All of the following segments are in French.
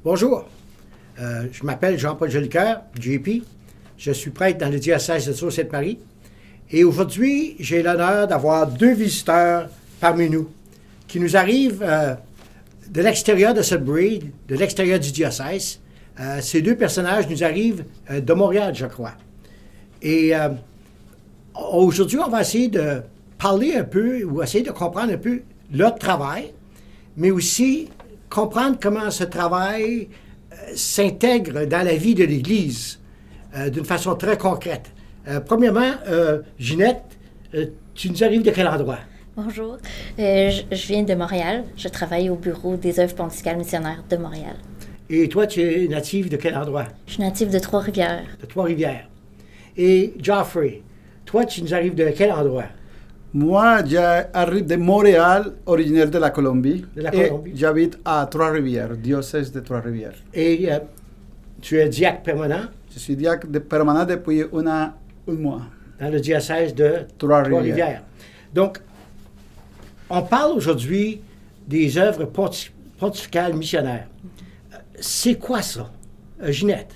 Bonjour, je m'appelle Jean-Paul Jolicoeur, JP. Je suis prêtre dans le diocèse de Sault-Sainte-Marie. Et aujourd'hui, j'ai l'honneur d'avoir deux visiteurs parmi nous qui nous arrivent de l'extérieur de Sudbury, de l'extérieur du diocèse. Ces deux personnages nous arrivent de Montréal, je crois. Et aujourd'hui, on va essayer de parler un peu ou essayer de comprendre un peu leur travail, mais aussi comprendre comment ce travail s'intègre dans la vie de l'Église d'une façon très concrète. Premièrement, Ginette, tu nous arrives de quel endroit? Bonjour, je viens de Montréal. Je travaille au bureau des œuvres pontificales missionnaires de Montréal. Et toi, tu es native de quel endroit? Je suis native de Trois-Rivières. De Trois-Rivières. Et Geoffrey, toi, tu nous arrives de quel endroit? Moi, j'arrive de Montréal, originaire de la Colombie. De la Colombie. Et j'habite à Trois-Rivières, diocèse de Trois-Rivières. Et tu es diacre permanent? Je suis diacre permanent depuis un mois. Dans le diocèse de Trois-Rivières. Donc, on parle aujourd'hui des œuvres pontificales missionnaires. C'est quoi ça, Ginette?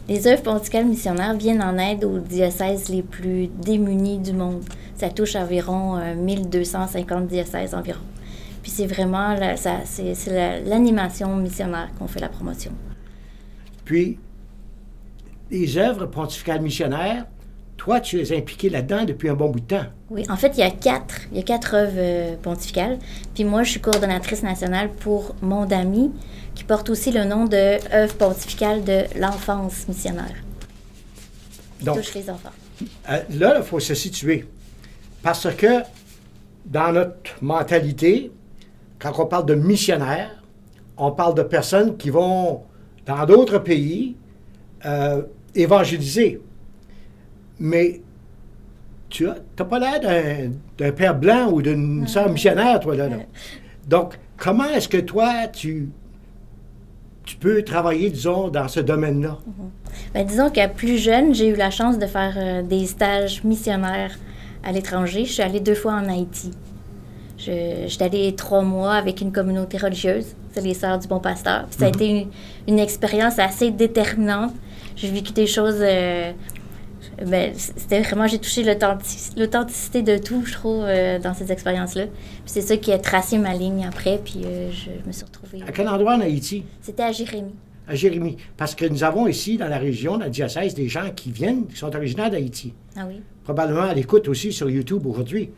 Les œuvres pontificales missionnaires viennent en aide aux diocèses les plus démunis du monde. Ça touche environ 1250 diocèses environ. Puis c'est vraiment l'animation missionnaire qu'on fait la promotion. Puis, les œuvres pontificales missionnaires, toi, tu es impliqué là-dedans depuis un bon bout de temps. Oui, en fait, il y a quatre œuvres pontificales. Puis moi, je suis coordonnatrice nationale pour Mondami, qui porte aussi le nom de œuvre pontificale de l'enfance missionnaire. Qui touche les enfants. Là, il faut se situer. Parce que dans notre mentalité, quand on parle de missionnaires, on parle de personnes qui vont dans d'autres pays évangéliser. Mais tu n'as pas l'air d'un père blanc ou d'une sœur missionnaire, toi, là. Donc, comment est-ce que toi, tu peux travailler, disons, dans ce domaine-là? Bien, disons qu'à plus jeune, j'ai eu la chance de faire des stages missionnaires à l'étranger. Je suis allée 2 fois en Haïti. J'étais allée 3 mois avec une communauté religieuse, c'est les Sœurs du Bon Pasteur. Puis ça a été une expérience assez déterminante. J'ai vécu des choses... c'était vraiment, j'ai touché l'authenticité de tout, je trouve, dans ces expériences-là. Puis c'est ça qui a tracé ma ligne après, puis je me suis retrouvée... À quel endroit en Haïti? C'était à Jérémie. À Jérémie. Parce que nous avons ici, dans la région, dans le diocèse, des gens qui sont originaires d'Haïti. Ah oui? Probablement à l'écoute aussi sur YouTube aujourd'hui.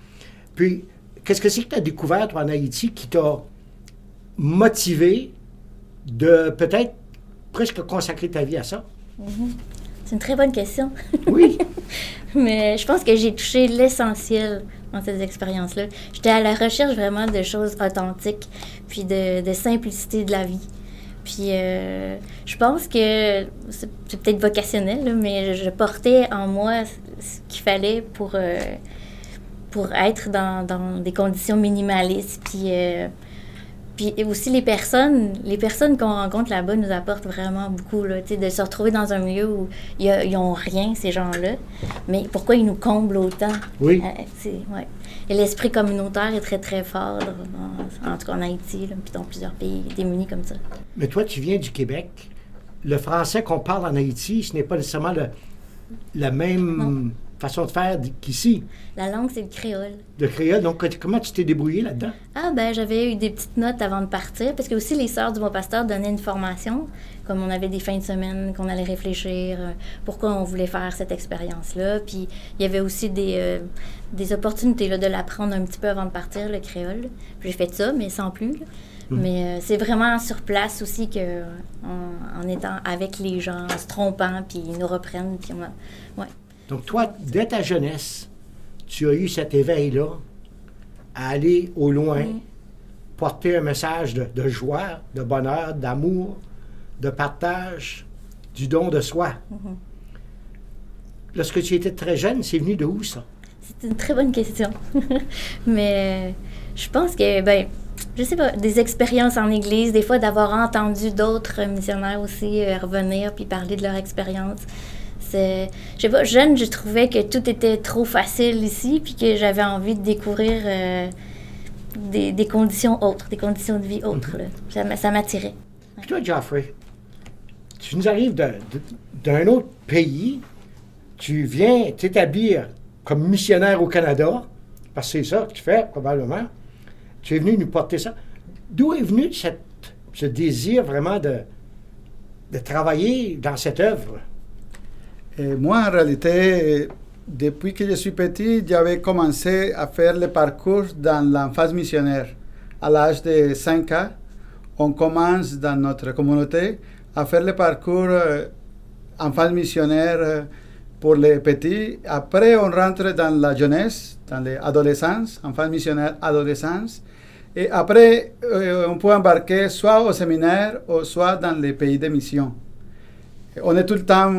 Puis, qu'est-ce que c'est que tu as découvert, toi, en Haïti, qui t'a motivé de peut-être presque consacrer ta vie à ça? C'est une très bonne question. Oui. Mais je pense que j'ai touché l'essentiel dans ces expériences-là. J'étais à la recherche vraiment de choses authentiques, puis de simplicité de la vie. Puis je pense que c'est peut-être vocationnel, là, mais je portais en moi ce qu'il fallait pour être dans des conditions minimalistes. Puis aussi les personnes qu'on rencontre là-bas nous apportent vraiment beaucoup, là, de se retrouver dans un milieu où ils n'ont rien, ces gens-là, mais pourquoi ils nous comblent autant? Oui. Ouais. Et l'esprit communautaire est très, très fort, là, en tout cas en Haïti, là, puis dans plusieurs pays démunis comme ça. Mais toi, tu viens du Québec. Le français qu'on parle en Haïti, ce n'est pas nécessairement la même façon de faire qu'ici. La langue, c'est le créole. Le créole. Donc, comment tu t'es débrouillé là-dedans? Ah, ben j'avais eu des petites notes avant de partir, parce que aussi les Sœurs du Bon Pasteur donnaient une formation, comme on avait des fins de semaine, qu'on allait réfléchir pourquoi on voulait faire cette expérience-là. Puis il y avait aussi des opportunités là, de l'apprendre un petit peu avant de partir, le créole. Puis j'ai fait ça, mais sans plus. Là. Mais c'est vraiment sur place aussi en étant avec les gens, en se trompant, puis ils nous reprennent, puis ouais. Donc, toi, dès ta jeunesse, tu as eu cet éveil-là à aller au loin, porter un message de joie, de bonheur, d'amour, de partage, du don de soi. Lorsque tu étais très jeune, c'est venu de où, ça? C'est une très bonne question. Mais je pense que, je sais pas, des expériences en Église, des fois d'avoir entendu d'autres missionnaires aussi revenir puis parler de leur expérience. Je sais pas, jeune, je trouvais que tout était trop facile ici, puis que j'avais envie de découvrir des conditions autres, des conditions de vie autres. Là. Ça m'attirait. Ouais. puis toi, Geoffrey, tu nous arrives d'un autre pays, tu viens t'établir comme missionnaire au Canada, parce que c'est ça que tu fais, probablement. Tu es venu nous porter ça. D'où est venu ce désir vraiment de travailler dans cette œuvre? Et moi, en réalité, depuis que je suis petit, j'avais commencé à faire le parcours dans l'enfance missionnaire. À l'âge de 5 ans, on commence dans notre communauté à faire le parcours enfance missionnaire pour les petits. Après, on rentre dans la jeunesse, dans l'adolescence, enfance missionnaire, adolescence. Et après, on peut embarquer soit au séminaire, ou soit dans les pays de mission. On est tout le temps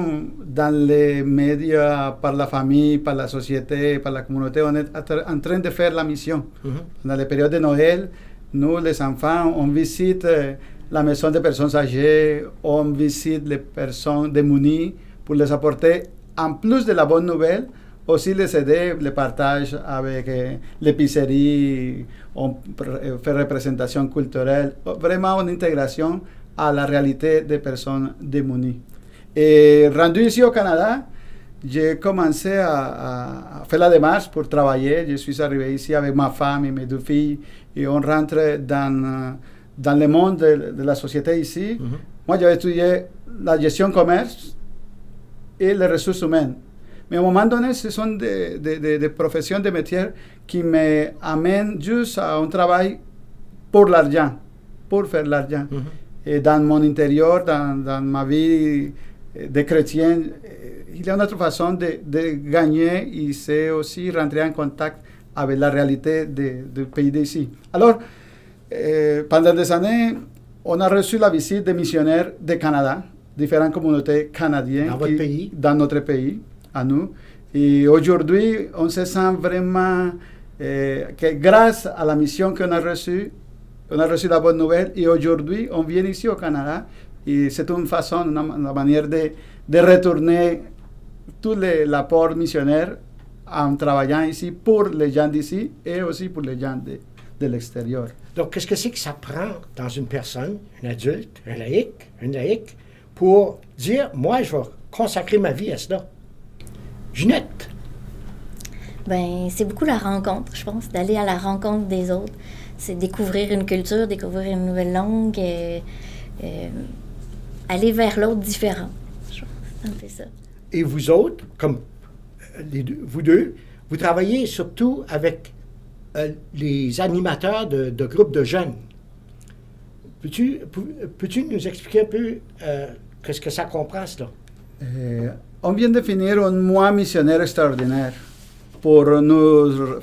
dans les médias, par la famille, par la société, par la communauté. On est en train de faire la mission. Dans les périodes de Noël, nous, les enfants, on visite la maison des personnes âgées, on visite les personnes démunies pour les apporter, en plus de la bonne nouvelle, aussi les aider, les partage avec l'épicerie, on fait représentation culturelle, vraiment une intégration à la réalité des personnes démunies. Et rendu ici au Canada, j'ai commencé à faire la démarche pour travailler. Je suis arrivé ici avec ma femme et mes 2 filles et on rentre dans le monde de la société ici. Moi, j'avais étudié la gestion commerce et les ressources humaines. Mais à un moment donné, ce sont des professions, des métiers qui m'amènent juste à un travail pour l'argent, pour faire l'argent. Et dans mon intérieur, dans ma vie de chrétien, il y a une autre façon de gagner et c'est aussi rentrer en contact avec la réalité du pays d'ici. Alors, pendant des années, on a reçu la visite des missionnaires du Canada, différentes communautés canadiennes dans notre pays, à nous. Et aujourd'hui, on se sent vraiment que grâce à la mission qu'on a reçue, on a reçu la bonne nouvelle et aujourd'hui, on vient ici au Canada et c'est une façon, une manière de retourner tout l'apport missionnaire en travaillant ici pour les gens d'ici et aussi pour les gens de l'extérieur. Donc, qu'est-ce que c'est que ça prend dans une personne, un adulte, une laïque, pour dire, moi, je vais consacrer ma vie à cela? Ginette? Ben, c'est beaucoup la rencontre, je pense, d'aller à la rencontre des autres. C'est découvrir une culture, découvrir une nouvelle langue, aller vers l'autre différent. Je pense que ça me fait ça. Et vous autres, comme vous deux, vous travaillez surtout avec les animateurs de groupes de jeunes. Peux-tu nous expliquer un peu qu'est-ce que ça comprend, cela? On vient de finir un mois missionnaire extraordinaire pour nous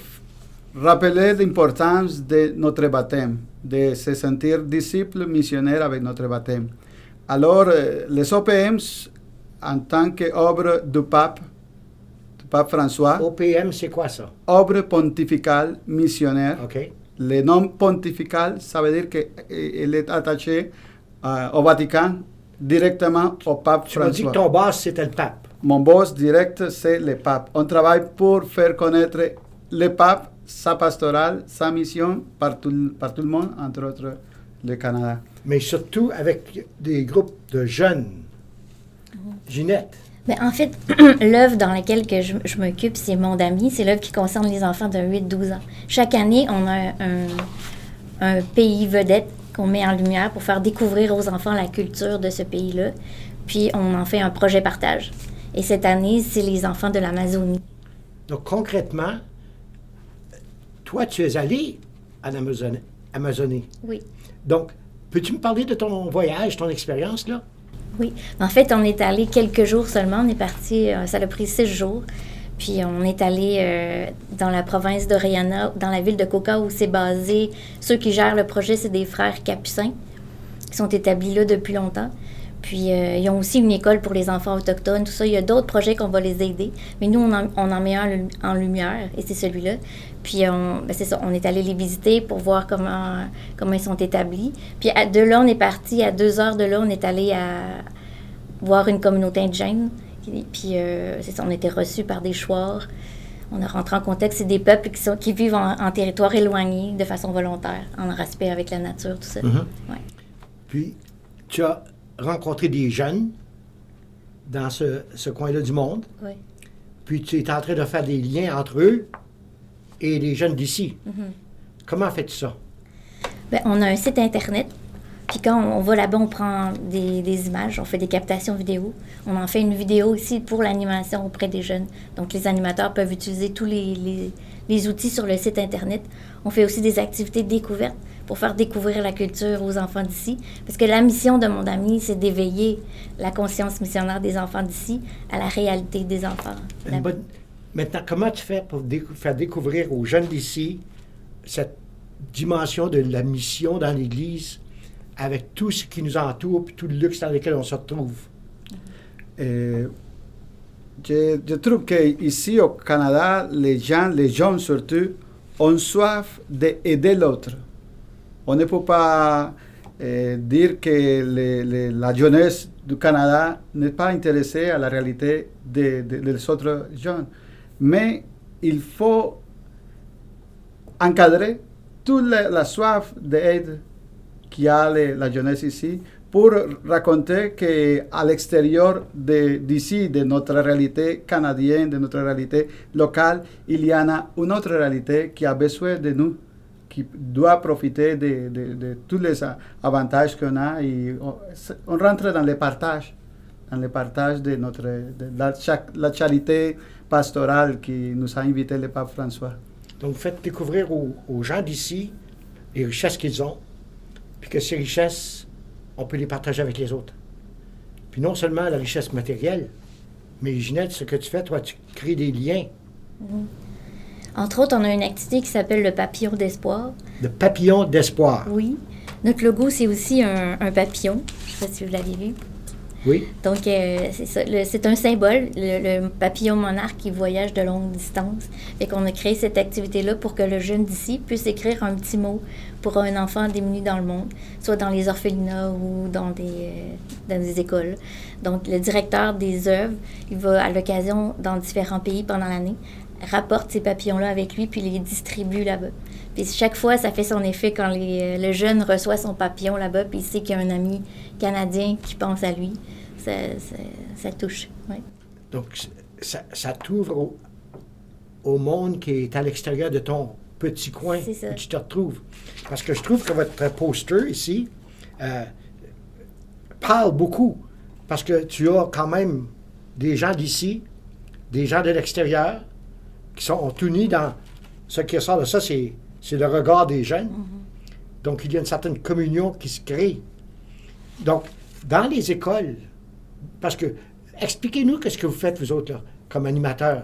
rappeler l'importance de notre baptême, de se sentir disciples missionnaires avec notre baptême. Alors, les OPM, en tant qu'œuvre du pape François. OPM, c'est quoi ça? Œuvre pontificale missionnaire. OK. Le nom pontifical, ça veut dire qu'il est attaché au Vatican, directement au pape Tu m'as dit François. que ton boss, c'était le pape. Mon boss direct, c'est le pape. On travaille pour faire connaître le pape, sa pastorale, sa mission par tout le monde, entre autres le Canada. Mais surtout avec des groupes de jeunes. Ginette? Ben, en fait, l'œuvre dans laquelle que je m'occupe, c'est Monde Ami. C'est l'œuvre qui concerne les enfants de 8-12 ans. Chaque année, on a un pays vedette qu'on met en lumière pour faire découvrir aux enfants la culture de ce pays-là. Puis, on en fait un projet partage. Et cette année, c'est les enfants de l'Amazonie. Donc, concrètement, toi, tu es allé en Amazonie. Oui. Donc, peux-tu me parler de ton voyage, ton expérience, là? Oui. En fait, on est allé quelques jours seulement. On est parti, ça a pris 6 jours. Puis on est allé dans la province d'Oriana, dans la ville de Coca, où c'est basé. Ceux qui gèrent le projet, c'est des frères capucins qui sont établis là depuis longtemps. Puis ils ont aussi une école pour les enfants autochtones, tout ça. Il y a d'autres projets qu'on va les aider. Mais nous, on en met un en lumière, et c'est celui-là. Puis c'est ça, on est allé les visiter pour voir comment ils sont établis. Puis de là, on est parti, à 2 heures de là, on est allé voir une communauté indigène. Puis c'est ça, on était reçus par des chouars. On a rentré en contact, c'est des peuples qui vivent en territoire éloigné de façon volontaire, en respect avec la nature, tout ça. Mm-hmm. Ouais. Puis, tu as rencontré des jeunes dans ce coin-là du monde, Oui. puis tu es en train de faire des liens entre eux et les jeunes d'ici. Comment fais-tu ça? Ben, on a un site Internet. Puis quand on va là-bas, on prend des images, on fait des captations vidéo. On en fait une vidéo aussi pour l'animation auprès des jeunes. Donc, les animateurs peuvent utiliser tous les outils sur le site Internet. On fait aussi des activités de découverte pour faire découvrir la culture aux enfants d'ici. Parce que la mission de Monde Ami, c'est d'éveiller la conscience missionnaire des enfants d'ici à la réalité des enfants. Maintenant, comment tu fais pour faire découvrir aux jeunes d'ici cette dimension de la mission dans l'Église avec tout ce qui nous entoure et tout le luxe dans lequel on se retrouve? Je trouve qu'ici au Canada, les gens, les jeunes surtout, ont soif d'aider l'autre. On ne peut pas dire que la jeunesse du Canada n'est pas intéressée à la réalité des autres jeunes. Mais il faut encadrer toute la soif d'aide qu'il y a la jeunesse ici pour raconter qu'à l'extérieur d'ici, de notre réalité canadienne, de notre réalité locale, il y en a une autre réalité qui a besoin de nous, qui doit profiter de tous les avantages qu'on a. Et on rentre dans le partage de la charité pastorale qui nous a invité le pape François. Donc, vous faites découvrir aux gens d'ici les richesses qu'ils ont, puis que ces richesses, on peut les partager avec les autres. Puis non seulement la richesse matérielle, mais Ginette, ce que tu fais, toi, tu crées des liens. Entre autres, on a une activité qui s'appelle le papillon d'espoir. Le papillon d'espoir. Oui. Notre logo, c'est aussi un papillon. Je ne sais pas si vous l'avez vu. Oui. Donc, c'est ça. C'est un symbole, le papillon monarque qui voyage de longue distance. Fait qu'on a créé cette activité-là pour que le jeune d'ici puisse écrire un petit mot pour un enfant démuni dans le monde, soit dans les orphelinats ou dans des écoles. Donc, le directeur des œuvres, il va à l'occasion dans différents pays pendant l'année, rapporte ces papillons-là avec lui puis les distribue là-bas. Puis chaque fois, ça fait son effet quand le jeune reçoit son papillon là-bas puis il sait qu'il y a un ami canadien qui pense à lui. Ça touche, oui. Donc, ça t'ouvre au monde qui est à l'extérieur de ton petit coin où tu te retrouves. Parce que je trouve que votre poster ici parle beaucoup. Parce que tu as quand même des gens d'ici, des gens de l'extérieur qui sont unis dans ce qui ressort de ça, c'est le regard des jeunes. Donc, il y a une certaine communion qui se crée. Donc, dans les écoles, parce que, expliquez-nous qu'est-ce que vous faites, vous autres, là, comme animateurs.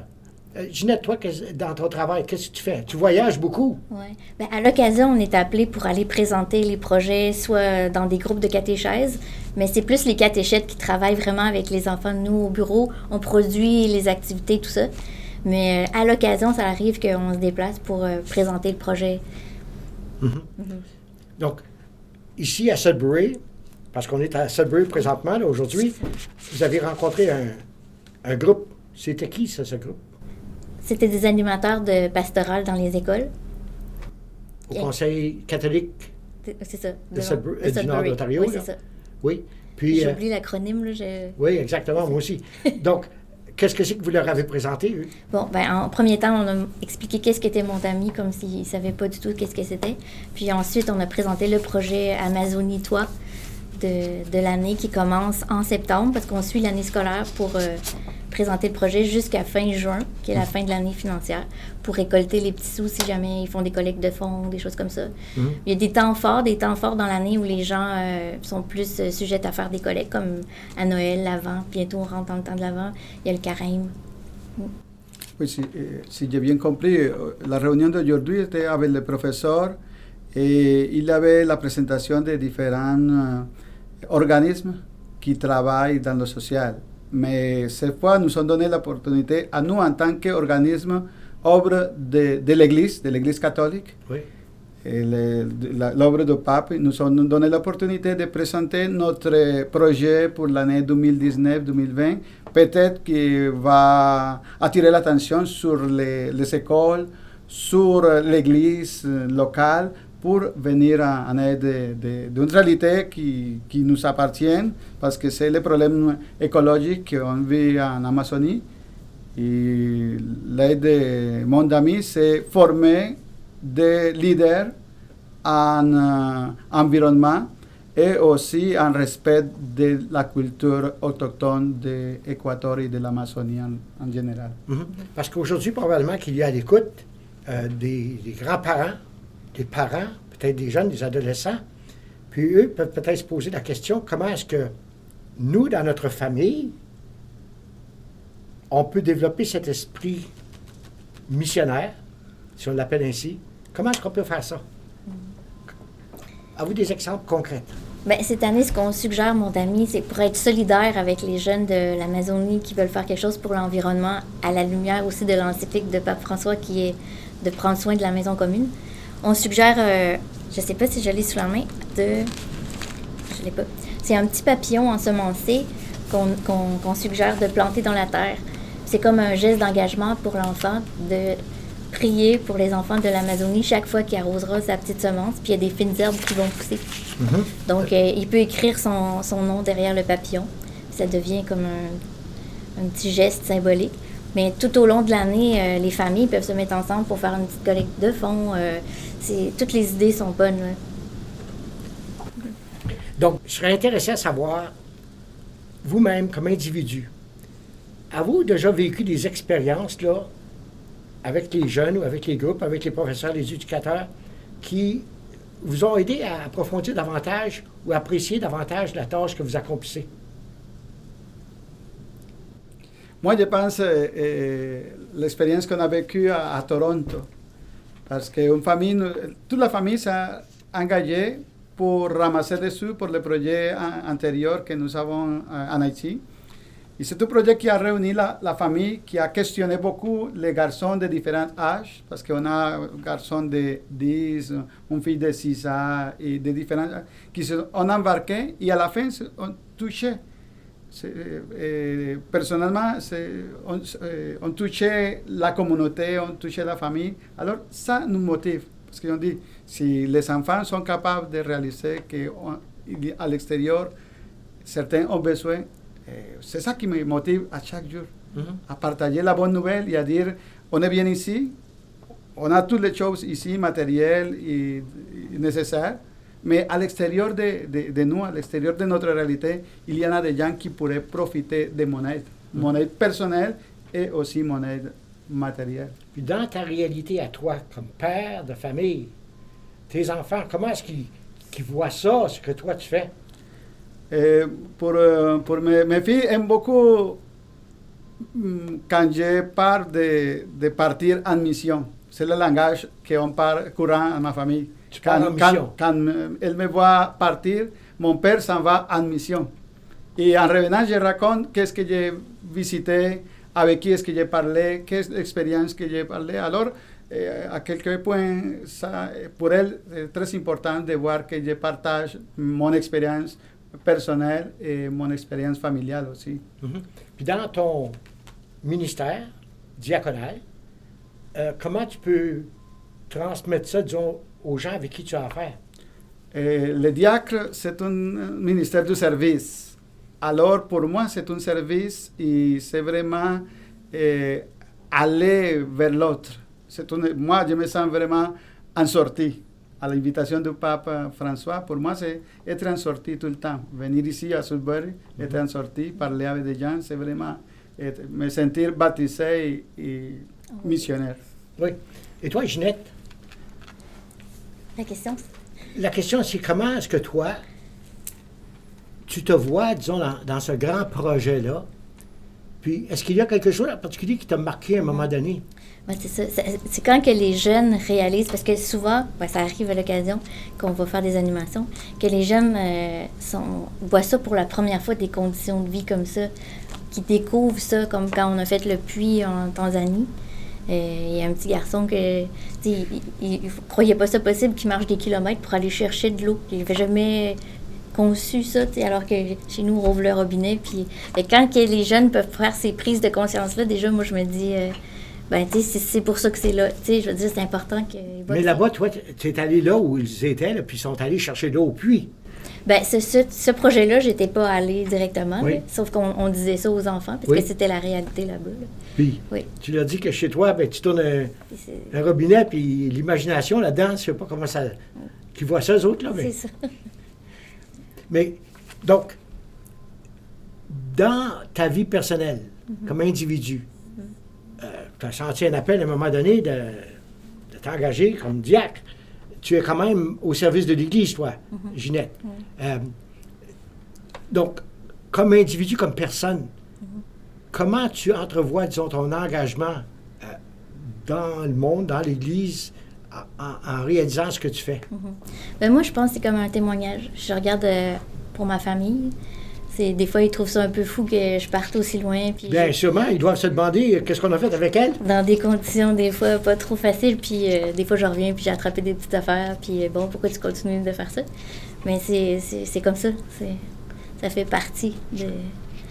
Ginette, toi, dans ton travail, qu'est-ce que tu fais? Tu voyages beaucoup. Oui. Bien, à l'occasion, on est appelé pour aller présenter les projets, soit dans des groupes de catéchèses, mais c'est plus les catéchètes qui travaillent vraiment avec les enfants. Nous, au bureau, on produit les activités, tout ça. Mais à l'occasion, ça arrive qu'on se déplace pour présenter le projet. Donc, ici à Sudbury, parce qu'on est à Sudbury présentement, là, aujourd'hui, vous avez rencontré un groupe. C'était qui, ça, ce groupe? C'était des animateurs de pastoral dans les écoles. Au Conseil catholique c'est ça, de Sudbury, du nord de l'Ontario. Oui, c'est ça. Oui. Puis, j'ai oublié l'acronyme. Là, Oui, exactement, moi aussi. Donc, qu'est-ce que c'est que vous leur avez présenté, eux? Bon, ben en premier temps, on a expliqué qu'est-ce qu'était Monde Ami, comme s'ils ne savaient pas du tout qu'est-ce que c'était. Puis ensuite, on a présenté le projet Amazonie Toi de l'année qui commence en septembre, parce qu'on suit l'année scolaire pour présenter le projet jusqu'à fin juin, qui est la fin de l'année financière, pour récolter les petits sous si jamais ils font des collectes de fonds, des choses comme ça. Il y a des temps forts dans l'année où les gens sont plus sujets à faire des collectes, comme à Noël, l'Avent. Bientôt, on rentre dans le temps de l'Avent. Il y a le carême. Oui, si j'ai bien compris, la réunion d'aujourd'hui était avec le professeur et il avait la présentation de différents organismes qui travaillent dans le social. Mais cette fois, nous ont donné l'opportunité à nous, en tant qu'organisme, œuvre de l'Église catholique, oui. L'œuvre du pape, nous ont donné l'opportunité de présenter notre projet pour l'année 2019-2020, peut-être qui va attirer l'attention sur les écoles, sur l'Église locale, pour venir en aide d'une réalité qui nous appartient, parce que c'est le problème écologique qu'on vit en Amazonie. Et l'aide de mon ami, c'est former des leaders en environnement et aussi en respect de la culture autochtone de l'Équateur et de l'Amazonie en général. Parce qu'aujourd'hui, probablement qu'il y a à l'écoute des grands-parents, des parents, peut-être des jeunes, des adolescents, puis eux peuvent peut-être se poser la question, comment est-ce que nous, dans notre famille, on peut développer cet esprit missionnaire, si on l'appelle ainsi. Comment est-ce qu'on peut faire ça? Avez-vous des exemples concrets? Bien, cette année, ce qu'on suggère, mon ami, c'est pour être solidaire avec les jeunes de l'Amazonie qui veulent faire quelque chose pour l'environnement, à la lumière aussi de l'encyclique de Pape François qui est de prendre soin de la maison commune. On suggère, je ne sais pas si je l'ai sous la main, je l'ai pas. C'est un petit papillon ensemencé qu'on suggère de planter dans la terre. C'est comme un geste d'engagement pour l'enfant de prier pour les enfants de l'Amazonie chaque fois qu'il arrosera sa petite semence, puis il y a des fines herbes qui vont pousser. Donc, il peut écrire son nom derrière le papillon. Ça devient comme un petit geste symbolique. Mais tout au long de l'année, les familles peuvent se mettre ensemble pour faire une petite collecte de fonds. Toutes les idées sont bonnes. Là. Donc, je serais intéressé à savoir, vous-même, comme individu, avez-vous déjà vécu des expériences là, avec les jeunes ou avec les groupes, avec les professeurs, les éducateurs, qui vous ont aidé à approfondir davantage ou apprécier davantage la tâche que vous accomplissez? Moi, je pense l'expérience qu'on a vécue à Toronto, parce que toute la famille s'est engagée pour ramasser des sous pour le projet antérieur que nous avons en Haïti. Et c'est un projet qui a réuni la famille, qui a questionné beaucoup les garçons de différents âges, parce qu'on a un garçon de 10, une fille de 6 ans, et de différents âges, qui se ont embarqués, et à la fin, on touchait. Personnellement, on touchait la communauté, on touchait la famille. Alors, ça nous motive, parce qu'on dit, si les enfants sont capables de réaliser qu'à l'extérieur, certains ont besoin, c'est ça qui me motive à chaque jour, à partager la bonne nouvelle et à dire, on est bien ici, on a toutes les choses ici, matérielles et nécessaires, mais à l'extérieur de nous, à l'extérieur de notre réalité, il y en a des gens qui pourraient profiter de mon aide personnelle et aussi mon aide matérielle. Puis dans ta réalité à toi, comme père de famille, tes enfants, comment est-ce qu'ils voient ça, ce que toi tu fais? Pour mes filles aiment beaucoup quand je parle de partir en mission. C'est le langage qu'on parle courant à ma famille. Quand elle me voit partir, mon père s'en va en mission. Et en revenant, je raconte qu'est-ce que j'ai visité, avec qui est-ce que j'ai parlé, quelle expérience que j'ai parlé. Alors, à quelques points, ça, pour elle, c'est très important de voir que je partage mon expérience personnelle et mon expérience familiale aussi. Puis dans ton ministère diaconal, comment tu peux transmettre ça, disons, aux gens avec qui tu as affaire? Le diacre, c'est un ministère de service. Alors, pour moi, c'est un service et c'est vraiment aller vers l'autre. Moi, je me sens vraiment en sortie. À l'invitation du pape François, pour moi, c'est être en sortie tout le temps. Venir ici à Sudbury, être en sortie, parler avec des gens, c'est vraiment me sentir baptisé et missionnaire. Oui. Et toi, Ginette? La question, c'est comment est-ce que toi, tu te vois, disons, dans ce grand projet-là? Puis, est-ce qu'il y a quelque chose en particulier qui t'a marqué à un moment donné? Ouais, c'est ça. C'est quand que les jeunes réalisent, parce que souvent, ça arrive à l'occasion qu'on va faire des animations, que les jeunes voient ça pour la première fois, des conditions de vie comme ça, qui découvrent ça, comme quand on a fait le puits en Tanzanie. Il y a un petit garçon que il croyait pas ça possible qu'il marche des kilomètres pour aller chercher de l'eau. Il n'avait jamais conçu ça, alors que chez nous, on ouvre le robinet. Puis, quand que les jeunes peuvent faire ces prises de conscience-là, déjà, moi, je me dis, Ben, tu sais, c'est pour ça que c'est là. Tu sais, je veux dire, c'est important que... Mais là-bas, toi, tu es allé là où ils étaient, là, puis ils sont allés chercher l'eau au puits. Ben, ce projet-là, j'étais pas allée directement, Oui. là, sauf qu'on disait ça aux enfants, parce Oui. que c'était la réalité là-bas. Là. Puis, Oui. tu leur dis que chez toi, ben, tu tournes Puis c'est un robinet, puis l'imagination là-dedans, je sais pas comment ça... Qui voient ça, eux autres, là, mais... c'est ça. Mais, donc, dans ta vie personnelle, comme individu, tu as senti un appel à un moment donné de t'engager comme diacre. Tu es quand même au service de l'Église, toi, Ginette. Donc, comme individu, comme personne, comment tu entrevois, disons, ton engagement dans le monde, dans l'Église, en réalisant ce que tu fais? Ben, moi, je pense que c'est comme un témoignage. Je regarde pour ma famille. Des fois, ils trouvent ça un peu fou que je parte aussi loin. Puis Bien, sûrement, ils doivent se demander qu'est-ce qu'on a fait avec elle. dans des conditions, des fois, pas trop faciles. Puis des fois, je reviens, puis j'ai attrapé des petites affaires. Puis bon, pourquoi tu continues de faire ça? Mais c'est comme ça. Ça fait partie de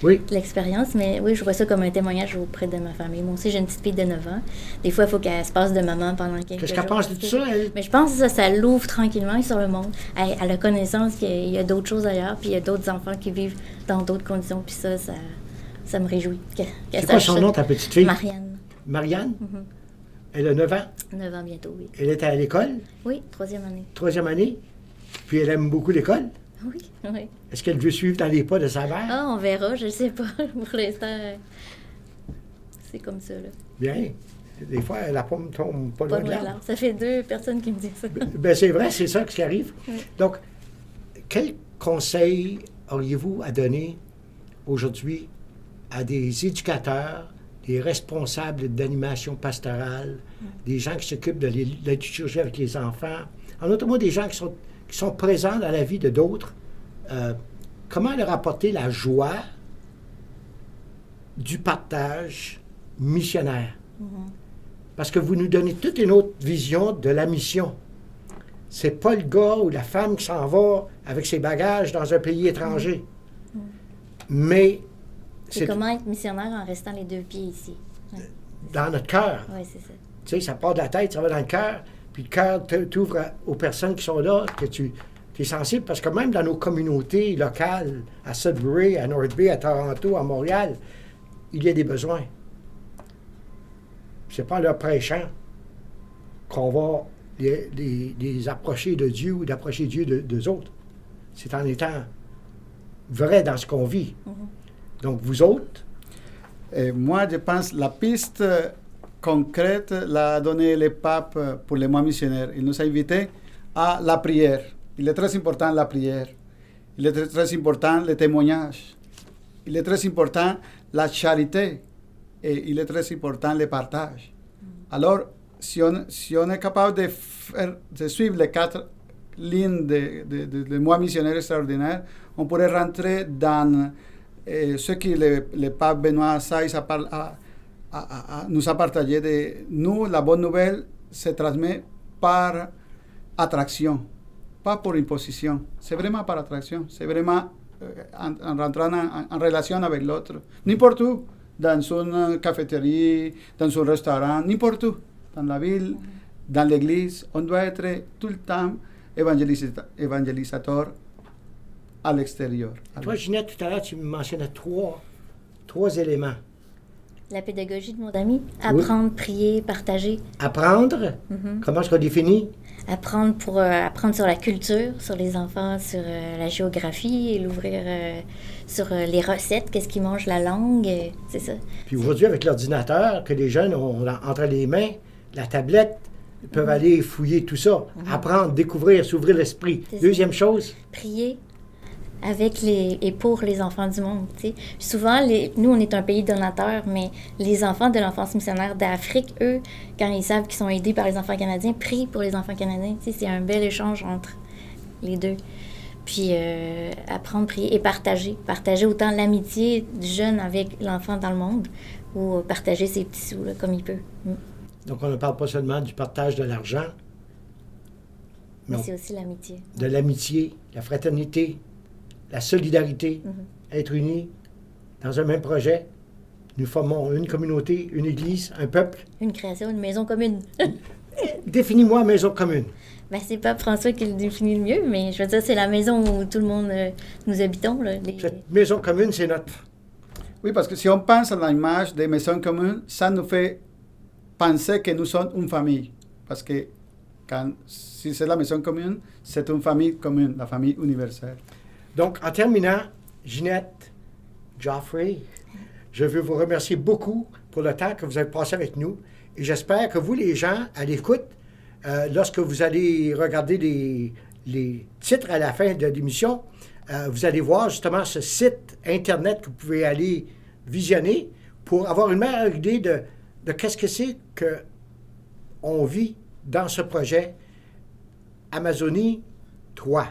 Oui. l'expérience. Mais oui, je vois ça comme un témoignage auprès de ma famille. Moi aussi, j'ai une petite fille de 9 ans. Des fois, il faut qu'elle se passe de maman pendant quelques jours. Qu'est-ce qu'elle pense de tout ça, elle? Mais je pense que ça l'ouvre tranquillement sur le monde. Elle a connaissance qu'il y a d'autres choses ailleurs, puis il y a d'autres enfants qui vivent dans d'autres conditions. Puis ça me réjouit. C'est quoi son nom, ta petite fille? Marianne. Marianne? Elle a 9 ans. 9 ans bientôt, oui. Elle est à l'école, Oui, 3e année. 3e année. Puis elle aime beaucoup l'école. Oui, oui. Est-ce qu'elle veut suivre dans les pas de sa mère? Ah, on verra, je ne sais pas. Pour l'instant, c'est comme ça, là. Bien. Des fois, la pomme tombe pas Pas loin de loin de l'arbre. l'arbre. Ça fait 2 personnes qui me disent ça. Ben, c'est vrai, c'est ça qui arrive. Oui. Donc, quel conseil auriez-vous à donner aujourd'hui à des éducateurs, des responsables d'animation pastorale, des gens qui s'occupent de la liturgie avec les enfants, en autre mot, des gens qui sont présents dans la vie de d'autres, comment leur apporter la joie du partage missionnaire? Parce que vous nous donnez toute une autre vision de la mission. C'est pas le gars ou la femme qui s'en va avec ses bagages dans un pays étranger. Mais C'est comment être missionnaire en restant les 2 pieds ici. dans notre cœur. Oui, c'est ça. Tu sais, ça part de la tête, ça va dans le cœur, puis le cœur t'ouvre aux personnes qui sont là, que tu es sensible, parce que même dans nos communautés locales, à Sudbury, à North Bay, à Toronto, à Montréal, il y a des besoins. C'est pas en leur prêchant qu'on va les approcher de Dieu ou d'approcher Dieu d'eux autres. C'est en étant vrai dans ce qu'on vit. Donc, vous autres, Et moi, je pense la piste concrète l'a donné le pape pour les mois missionnaires. Il nous a invités à la prière. Il est très important la prière. Il est très important le témoignage. Il est très important la charité. Et il est très important le partage. Alors, si on est capable de suivre les 4 lignes de mois missionnaires extraordinaires, on pourrait rentrer dans ce que le pape Benoît XVI nous a partagé de nous, la bonne nouvelle se transmet par attraction, pas pour imposition. C'est vraiment par attraction, c'est vraiment en rentrant en relation avec l'autre. N'importe où, dans une cafétéria, dans un restaurant, n'importe où, dans la ville, dans l'église, on doit être tout le temps évangélisateur à l'extérieur. toi, Ginette, tout à l'heure, tu me mentionnais trois éléments. La pédagogie de mon ami, apprendre, prier, partager. Apprendre, comment est-ce qu'on définit? Apprendre pour apprendre sur la culture, sur les enfants, sur la géographie, et l'ouvrir sur les recettes, qu'est-ce qu'ils mangent, la langue, c'est ça. Puis aujourd'hui, avec l'ordinateur que les jeunes ont entre les mains, la tablette, ils peuvent aller fouiller tout ça, apprendre, découvrir, s'ouvrir l'esprit. C'est ça. Deuxième chose, Prier avec et pour les enfants du monde. Tu sais. Souvent, nous, on est un pays donateur, mais les enfants de l'enfance missionnaire d'Afrique, eux, quand ils savent qu'ils sont aidés par les enfants canadiens, prient pour les enfants canadiens. Tu sais, c'est un bel échange entre les deux. Puis apprendre, prier et partager. Partager autant l'amitié du jeune avec l'enfant dans le monde ou partager ses petits sous là, comme il peut. donc on ne parle pas seulement du partage de l'argent, Mais Non. c'est aussi l'amitié. de l'amitié, la fraternité, la solidarité, être unis dans un même projet, Nous formons une communauté, une église, un peuple. Une création, une maison commune. Définis-moi maison commune. Ben, c'est pas François qui le définit le mieux, mais je veux dire, c'est la maison où tout le monde nous habitons. Là, Cette maison commune, c'est notre. Oui, parce que si on pense à l'image des maisons communes, ça nous fait penser que nous sommes une famille. Parce que si c'est la maison commune, c'est une famille commune, la famille universelle. Donc, en terminant, Ginette, Geoffrey, je veux vous remercier beaucoup pour le temps que vous avez passé avec nous. Et j'espère que vous, les gens, à l'écoute, lorsque vous allez regarder les titres à la fin de l'émission, vous allez voir justement ce site Internet que vous pouvez aller visionner pour avoir une meilleure idée de qu'est-ce que c'est qu'on vit dans ce projet Amazonie 3.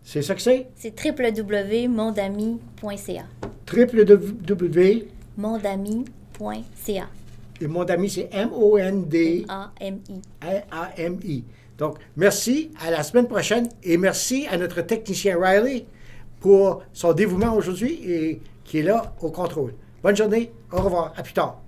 C'est ça que c'est? C'est www.mondami.ca. www.mondami.ca. Et Mondami, c'est M-O-N-D. A-M-I. A-M-I. Donc, merci. À la semaine prochaine. Et merci à notre technicien Riley pour son dévouement aujourd'hui et qui est là au contrôle. Bonne journée. Au revoir. À plus tard.